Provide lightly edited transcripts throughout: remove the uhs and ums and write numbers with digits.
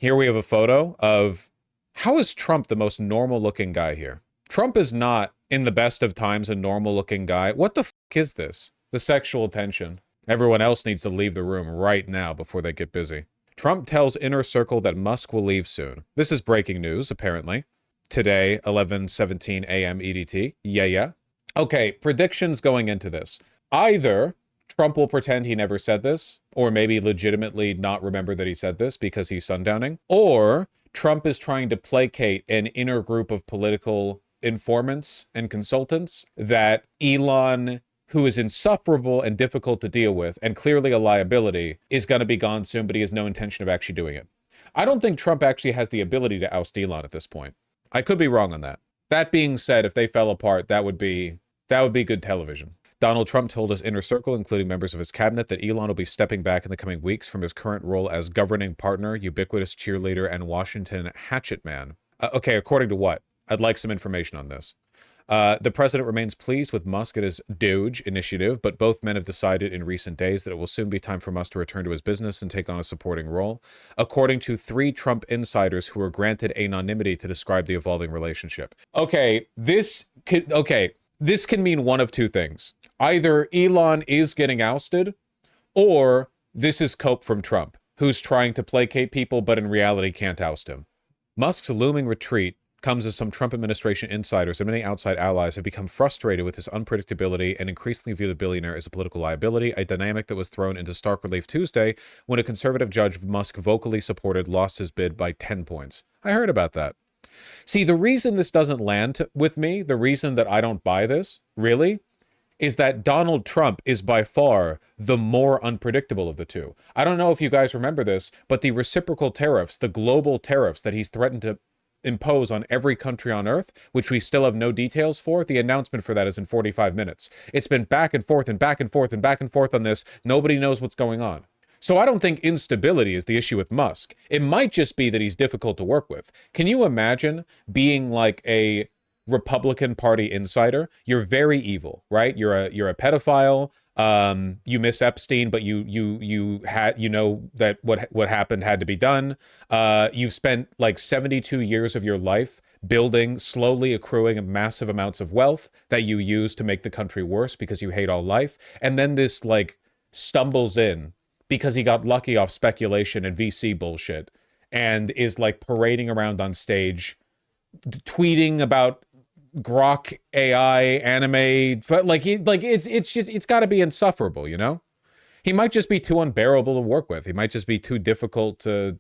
Here we have a photo of how is Trump the most normal looking guy here? Trump is not, in the best of times, a normal looking guy. What the fuck is this? The sexual tension. Everyone else needs to leave the room right now before they get busy. Trump tells Inner Circle that Musk will leave soon. This is breaking news, apparently. Today, 11:17 a.m. EDT. Yeah. Okay, predictions going into this. Either Trump will pretend he never said this, or maybe legitimately not remember that he said this because he's sundowning, or Trump is trying to placate an inner group of political informants and consultants that Elon, who is insufferable and difficult to deal with, and clearly a liability, is going to be gone soon, but he has no intention of actually doing it. I don't think Trump actually has the ability to oust Elon at this point. I could be wrong on that. That being said, if they fell apart, that would be good television. Donald Trump told his inner circle, including members of his cabinet, that Elon will be stepping back in the coming weeks from his current role as governing partner, ubiquitous cheerleader, and Washington hatchet man. Okay, according to what? I'd like some information on this. The president remains pleased with Musk and his DOGE initiative, but both men have decided in recent days that it will soon be time for Musk to return to his business and take on a supporting role, according to 3 Trump insiders who were granted anonymity to describe the evolving relationship. This can mean one of two things. Either Elon is getting ousted, or this is cope from Trump, who's trying to placate people but in reality can't oust him. Musk's looming retreat comes as some Trump administration insiders and many outside allies have become frustrated with his unpredictability and increasingly view the billionaire as a political liability, a dynamic that was thrown into stark relief Tuesday when a conservative judge Musk vocally supported lost his bid by 10 points. I heard about that. See, the reason this doesn't land with me, the reason that I don't buy this, really, is that Donald Trump is by far the more unpredictable of the two. I don't know if you guys remember this, but the reciprocal tariffs, the global tariffs that he's threatened to impose on every country on earth, which we still have no details for, the announcement for that is in 45 minutes. It's been back and forth and back and forth and back and forth on this. Nobody knows what's going on. So I don't think instability is the issue with Musk. It might just be that he's difficult to work with. Can you imagine being like a Republican Party insider? You're very evil, right? You're a pedophile. You miss Epstein, but you had, you know, that what happened had to be done. You've spent like 72 years of your life building, slowly accruing massive amounts of wealth that you use to make the country worse because you hate all life. And then this like stumbles in because he got lucky off speculation and VC bullshit and is like parading around on stage, tweeting about Grok AI anime, it's got to be insufferable, you know? He might just be too unbearable to work with. He might just be too difficult to.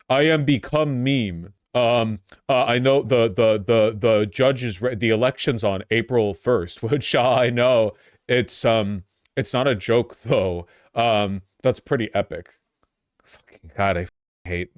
I am become meme. I know the judges the elections on April 1st, which I know it's not a joke though. That's pretty epic. Fucking God, I hate.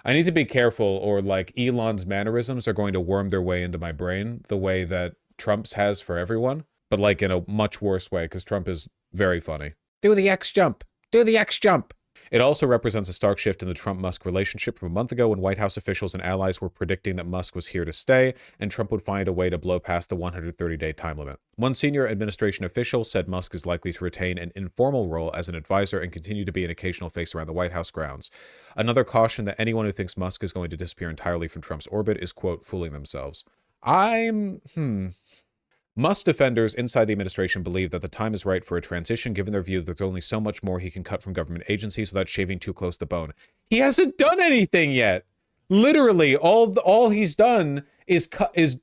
I need to be careful, or like Elon's mannerisms are going to worm their way into my brain the way that Trump's has for everyone, but like in a much worse way because Trump is very funny. Do the X jump. Do the X jump. It also represents a stark shift in the Trump-Musk relationship from a month ago when White House officials and allies were predicting that Musk was here to stay and Trump would find a way to blow past the 130-day time limit. One senior administration official said Musk is likely to retain an informal role as an advisor and continue to be an occasional face around the White House grounds. Another caution that anyone who thinks Musk is going to disappear entirely from Trump's orbit is, quote, fooling themselves. Musk defenders inside the administration believe that the time is right for a transition, given their view that there's only so much more he can cut from government agencies without shaving too close to the bone. He hasn't done anything yet. Literally, all he's done is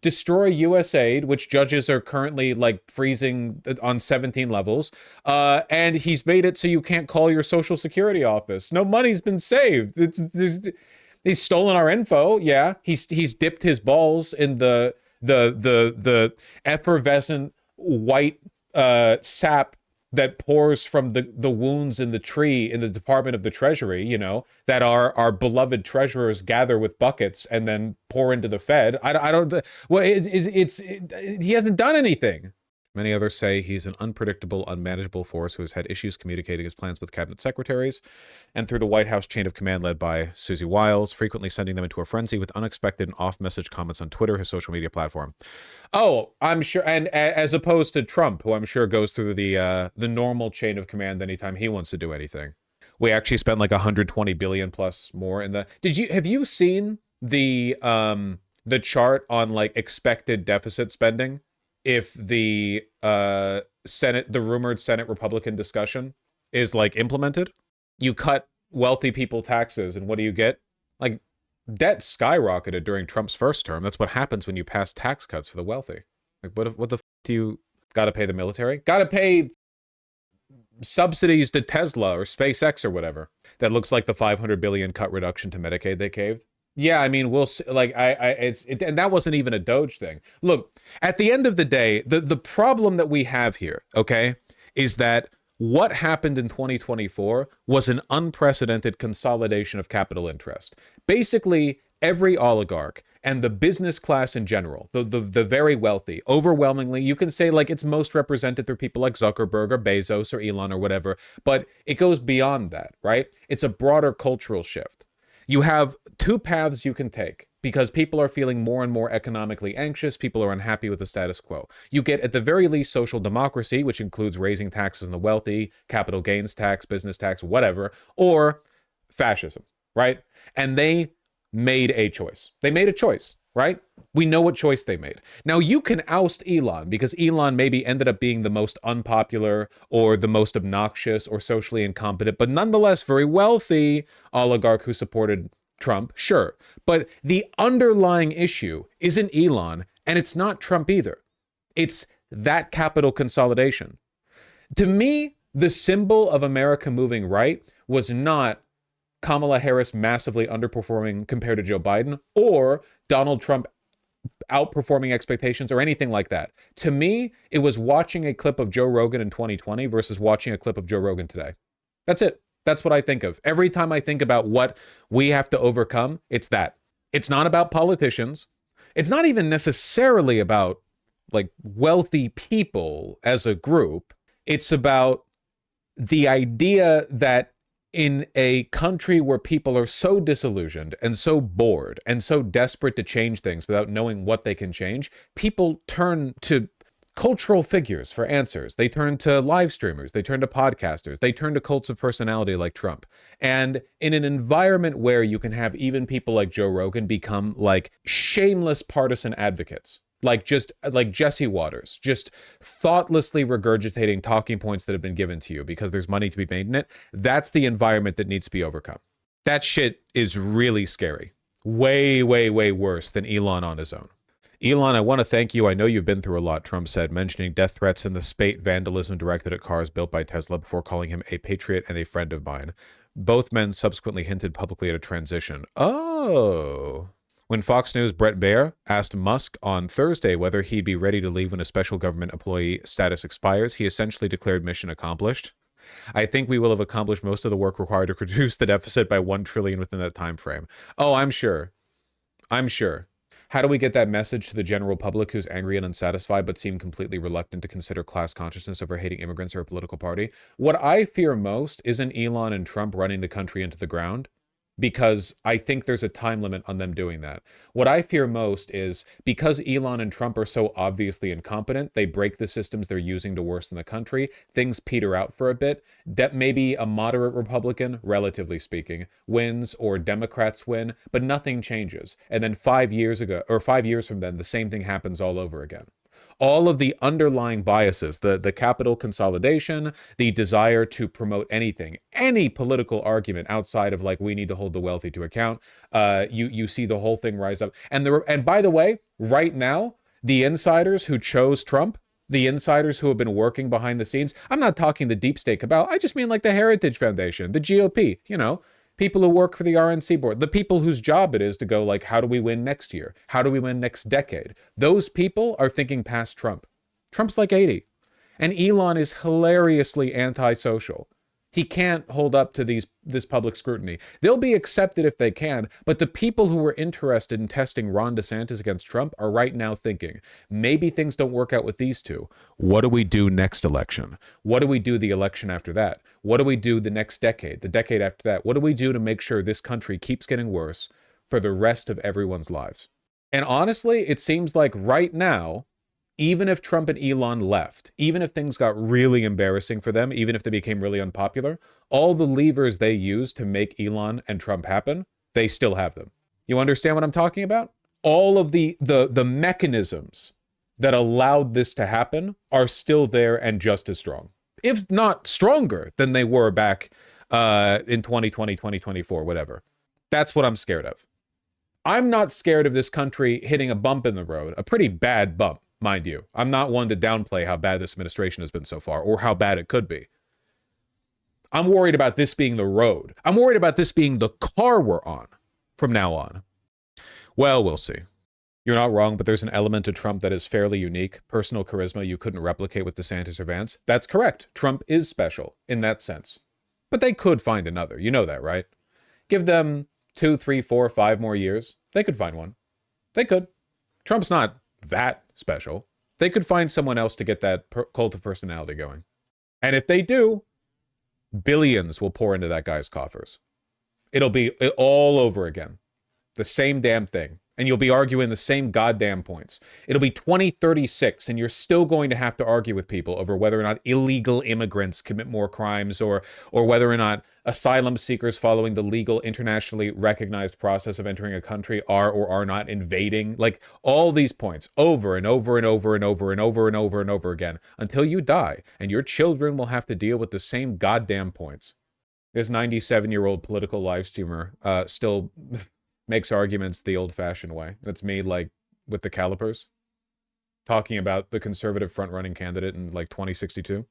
destroy U.S. aid, which judges are currently like freezing on 17 levels, and he's made it so you can't call your Social Security office. No money's been saved. He's stolen our info. Yeah, he's dipped his balls in the effervescent white sap that pours from the wounds in the tree in the Department of the Treasury, you know, that our beloved treasurers gather with buckets and then pour into the Fed. I don't. Well, he hasn't done anything. Many others say he's an unpredictable, unmanageable force who has had issues communicating his plans with cabinet secretaries and through the White House chain of command led by Susie Wiles, frequently sending them into a frenzy with unexpected and off-message comments on Twitter, his social media platform. Oh, I'm sure, and as opposed to Trump, who I'm sure goes through the normal chain of command anytime he wants to do anything. We actually spent like 120 billion plus more in the. Have you seen the chart on like expected deficit spending if the the rumored Senate Republican discussion is like implemented? You cut wealthy people taxes, and what do you get? Like, debt skyrocketed during Trump's first term. That's what happens when you pass tax cuts for the wealthy. Like, what the do you got to pay the military? Got to pay subsidies to Tesla or SpaceX or whatever. That looks like the 500 billion cut reduction to Medicaid they caved. Yeah, I mean, we'll see, like and that wasn't even a Doge thing. Look, at the end of the day, the problem that we have here, okay, is that what happened in 2024 was an unprecedented consolidation of capital interest. Basically, every oligarch and the business class in general, the very wealthy, overwhelmingly, you can say like it's most represented through people like Zuckerberg or Bezos or Elon or whatever, but it goes beyond that, right? It's a broader cultural shift. You have two paths you can take because people are feeling more and more economically anxious. People are unhappy with the status quo. You get, at the very least, social democracy, which includes raising taxes on the wealthy, capital gains tax, business tax, whatever, or fascism, right? And they made a choice. They made a choice, right? We know what choice they made. Now, you can oust Elon because Elon maybe ended up being the most unpopular or the most obnoxious or socially incompetent, but nonetheless very wealthy oligarch who supported Trump, sure. But the underlying issue isn't Elon, and it's not Trump either. It's that capital consolidation. To me, the symbol of America moving right was not Kamala Harris massively underperforming compared to Joe Biden or Donald Trump outperforming expectations or anything like that. To me, it was watching a clip of Joe Rogan in 2020 versus watching a clip of Joe Rogan today. That's it. That's what I think of. Every time I think about what we have to overcome, it's that. It's not about politicians. It's not even necessarily about like wealthy people as a group. It's about the idea that in a country where people are so disillusioned and so bored and so desperate to change things without knowing what they can change, people turn to cultural figures for answers. They turn to live streamers. They turn to podcasters. They turn to cults of personality like Trump. And in an environment where you can have even people like Joe Rogan become like shameless partisan advocates, like just like Jesse Waters, just thoughtlessly regurgitating talking points that have been given to you because there's money to be made in it. That's the environment that needs to be overcome. That shit is really scary. Way, way, way worse than Elon on his own. Elon, I want to thank you. I know you've been through a lot, Trump said, mentioning death threats and the spate vandalism directed at cars built by Tesla before calling him a patriot and a friend of mine. Both men subsequently hinted publicly at a transition. Oh. When Fox News' Brett Baier asked Musk on Thursday whether he'd be ready to leave when a special government employee status expires, he essentially declared mission accomplished. I think we will have accomplished most of the work required to reduce the deficit by $1 trillion within that time frame. Oh, I'm sure. I'm sure. How do we get that message to the general public who's angry and unsatisfied but seem completely reluctant to consider class consciousness over hating immigrants or a political party? What I fear most isn't Elon and Trump running the country into the ground, because I think there's a time limit on them doing that. What I fear most is because Elon and Trump are so obviously incompetent, they break the systems they're using to worsen the country, things peter out for a bit, that maybe a moderate Republican, relatively speaking, wins or Democrats win, but nothing changes. And then 5 years from then, the same thing happens all over again. All of the underlying biases, the capital consolidation, the desire to promote anything, any political argument outside of like we need to hold the wealthy to account, you see the whole thing rise up. And by the way, right now, the insiders who chose Trump, the insiders who have been working behind the scenes, I'm not talking the deep state cabal, I just mean like the Heritage Foundation, the GOP, people who work for the RNC board, the people whose job it is to go like, how do we win next year? How do we win next decade? Those people are thinking past Trump. Trump's like 80. And Elon is hilariously antisocial. He can't hold up to this public scrutiny. They'll be accepted if they can, but the people who were interested in testing Ron DeSantis against Trump are right now thinking, maybe things don't work out with these two. What do we do next election? What do we do the election after that? What do we do the next decade, the decade after that? What do we do to make sure this country keeps getting worse for the rest of everyone's lives? And honestly, it seems like right now, even if Trump and Elon left, even if things got really embarrassing for them, even if they became really unpopular, all the levers they used to make Elon and Trump happen, they still have them. You understand what I'm talking about? All of the mechanisms that allowed this to happen are still there and just as strong, if not stronger than they were back in 2020, 2024, whatever. That's what I'm scared of. I'm not scared of this country hitting a bump in the road, a pretty bad bump, mind you. I'm not one to downplay how bad this administration has been so far or how bad it could be. I'm worried about this being the road. I'm worried about this being the car we're on from now on. Well, we'll see. You're not wrong, but there's an element to Trump that is fairly unique. Personal charisma you couldn't replicate with DeSantis or Vance. That's correct. Trump is special in that sense. But they could find another. You know that, right? Give them 2, 3, 4, 5 more years. They could find one. They could. Trump's not that special. They could find someone else to get that cult of personality going. And if they do, billions will pour into that guy's coffers. It'll be all over again. The same damn thing. And you'll be arguing the same goddamn points. It'll be 2036, and you're still going to have to argue with people over whether or not illegal immigrants commit more crimes, or whether or not asylum seekers following the legal, internationally recognized process of entering a country are or are not invading. Like, all these points over and over and over and over and over and over and over again until you die, and your children will have to deal with the same goddamn points. This 97-year-old political live streamer still makes arguments the old-fashioned way. That's me, like, with the calipers, talking about the conservative front-running candidate in, like, 2062.